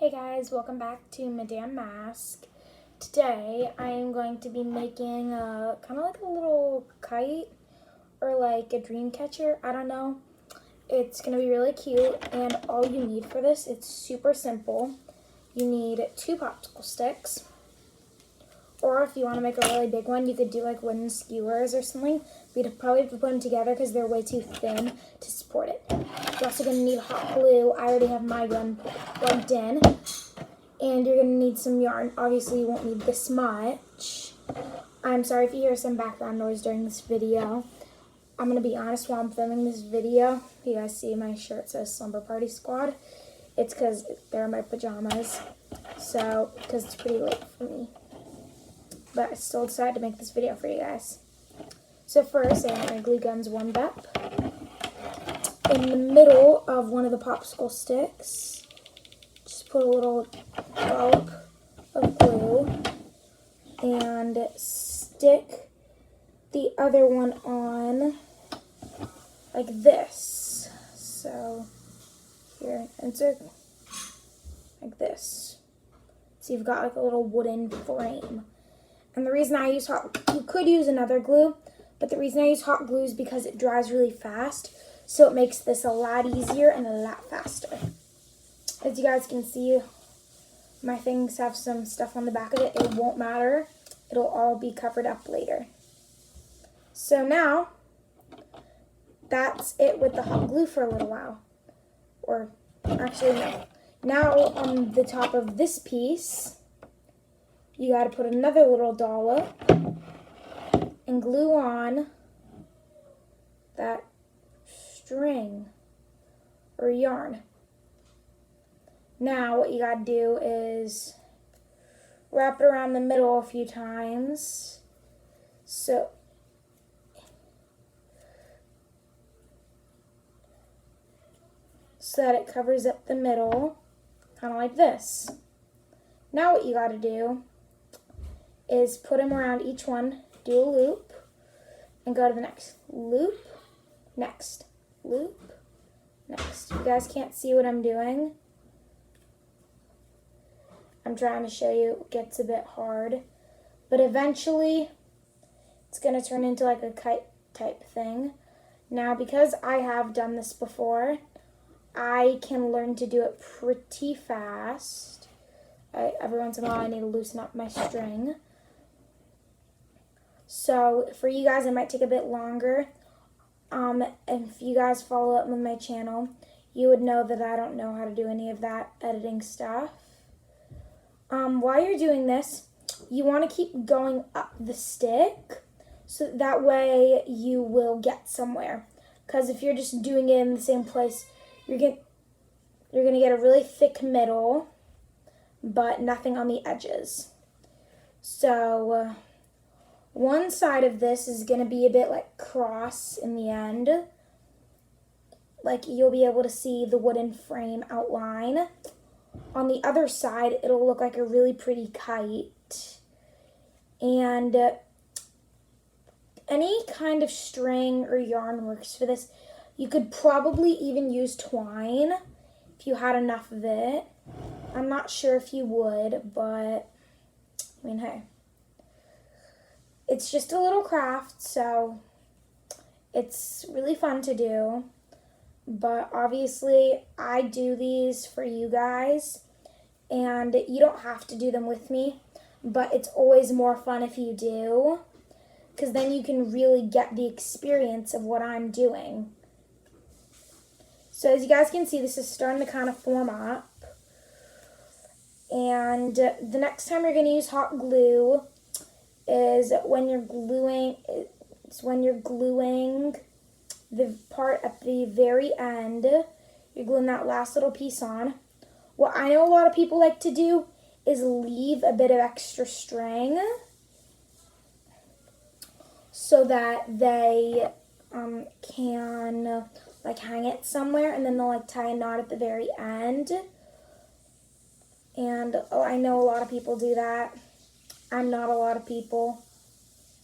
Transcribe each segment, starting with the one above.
Hey guys, welcome back to Madame Mask. Today I am going to be making a kind of like a little kite or like a dream catcher. I don't know. It's going to be really cute, and all you need for this, it's super simple. You need 2 popsicle sticks, or if you want to make a really big one, you could do like wooden skewers or something. We'd probably have to put them together because they're way too thin to support it. You're also going to need hot glue. I already have my gun plugged in. And you're going to need some yarn. Obviously, you won't need this much. I'm sorry if you hear some background noise during this video. I'm going to be honest, while I'm filming this video, you guys see my shirt says Slumber Party Squad. It's because they're my pajamas. So, because it's pretty late for me. But I still decided to make this video for you guys. So first, I have my glue guns warmed up. In the middle of one of the popsicle sticks, just put a little dollop of glue and stick the other one on like this. So here, insert like this. So you've got like a little wooden frame. And the reason I use you could use another glue, but the reason I use hot glue is because it dries really fast. So it makes this a lot easier and a lot faster. As you guys can see, my things have some stuff on the back of it. It won't matter. It'll all be covered up later. So now, that's it with the hot glue for a little while. Or, actually no. Now on the top of this piece, you gotta put another little dollop and glue on that string or yarn. Now what you gotta do is wrap it around the middle a few times so that it covers up the middle, kind of like this. Now what you gotta do is put them around each one, do a loop, and go to the next loop, next loop, next. You guys can't see what I'm doing. I'm trying to show you. It gets a bit hard, but eventually it's going to turn into like a kite type thing. Now, because I have done this before, I can learn to do it pretty fast. Every once in a while I need to loosen up my string. So for you guys, it might take a bit longer. If you guys follow up with my channel, you would know that I don't know how to do any of that editing stuff. While you're doing this, you want to keep going up the stick so that way you will get somewhere. Because if you're just doing it in the same place, you're going to get a really thick middle, but nothing on the edges. So one side of this is going to be a bit like cross in the end. Like you'll be able to see the wooden frame outline. On the other side, it'll look like a really pretty kite. And any kind of string or yarn works for this. You could probably even use twine if you had enough of it. I'm not sure if you would, but I mean, hey. It's just a little craft, so it's really fun to do. But obviously, I do these for you guys, and you don't have to do them with me, but it's always more fun if you do, because then you can really get the experience of what I'm doing. So as you guys can see, this is starting to kind of form up, and the next time you're going to use hot glue is when you're gluing. It's when you're gluing the part at the very end. You're gluing that last little piece on. What I know a lot of people like to do is leave a bit of extra string so that they can like hang it somewhere, and then they'll like tie a knot at the very end. And I know a lot of people do that. I'm not a lot of people.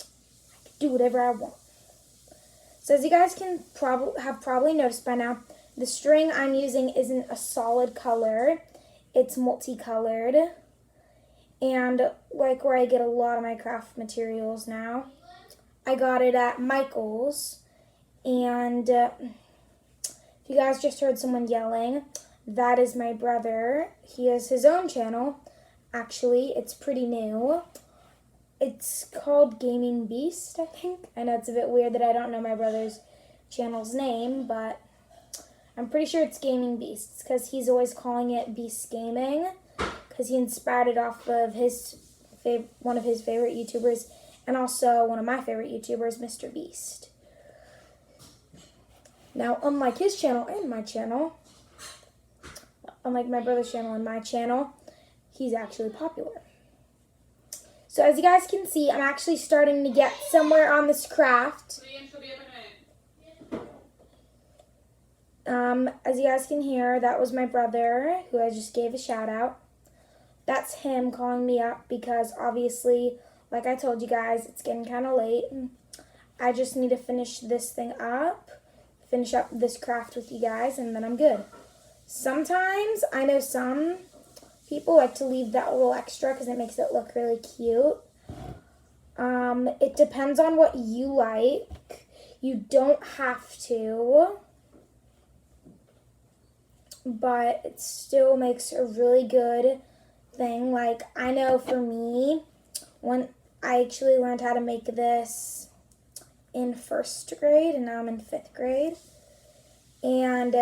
I can do whatever I want. So as you guys can probably noticed by now, the string I'm using isn't a solid color. It's multicolored. And like where I get a lot of my craft materials now. I got it at Michael's. And if you guys just heard someone yelling, that is my brother. He has his own channel. Actually, it's pretty new. It's called Gaming Beast, I think. I know it's a bit weird that I don't know my brother's channel's name, but I'm pretty sure it's Gaming Beast because he's always calling it Beast Gaming because he inspired it off of one of his favorite YouTubers and also one of my favorite YouTubers, Mr. Beast. Now, unlike his channel and my channel, unlike my brother's channel and my channel, he's actually popular. So as you guys can see, I'm actually starting to get somewhere on this craft. As you guys can hear, that was my brother, who I just gave a shout out. That's him calling me up because obviously, like I told you guys, it's getting kind of late. I just need to finish this thing up, finish up this craft with you guys, and then I'm good. Sometimes, I know some people like to leave that little extra because it makes it look really cute. It depends on what you like. You don't have to, but it still makes a really good thing. Like, I know for me, when I actually learned how to make this in 1st grade, and now I'm in 5th grade, and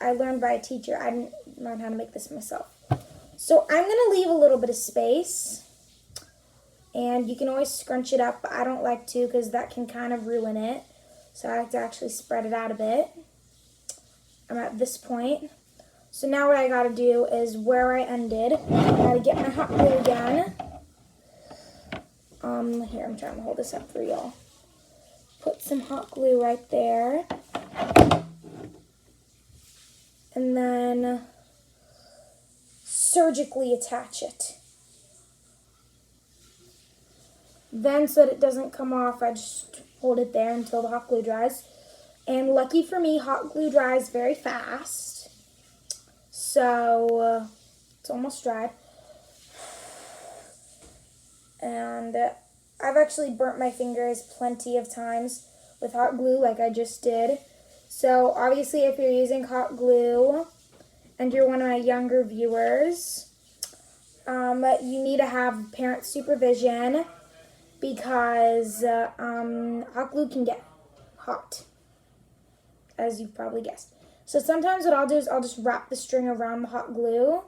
I learned by a teacher. I didn't learn how to make this myself. So I'm going to leave a little bit of space. And you can always scrunch it up, but I don't like to because that can kind of ruin it. So I like to actually spread it out a bit. I'm at this point. So now what I got to do is where I ended. I got to get my hot glue again. Here, I'm trying to hold this up for y'all. Put some hot glue right there. And then surgically attach it. Then, so that it doesn't come off, I just hold it there until the hot glue dries. And lucky for me, hot glue dries very fast. So, it's almost dry. And I've actually burnt my fingers plenty of times with hot glue like I just did. So, obviously, if you're using hot glue and you're one of my younger viewers, you need to have parent supervision because hot glue can get hot, as you've probably guessed. So sometimes what I'll do is I'll just wrap the string around the hot glue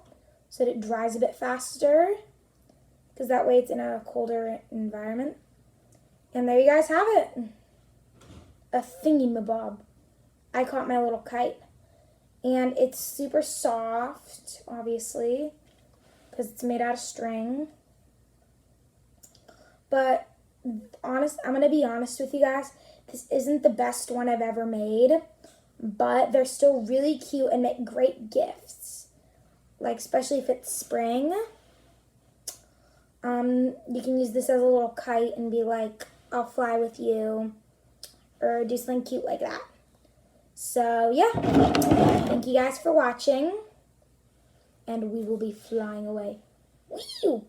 so that it dries a bit faster, because that way it's in a colder environment. And there you guys have it. A thingy-mabob. I caught my little kite. And it's super soft, obviously, because it's made out of string. But I'm going to be honest with you guys. This isn't the best one I've ever made, but they're still really cute and make great gifts. Like, especially if it's spring. You can use this as a little kite and be like, I'll fly with you, or do something cute like that. So, yeah, thank you guys for watching, and we will be flying away. Whee!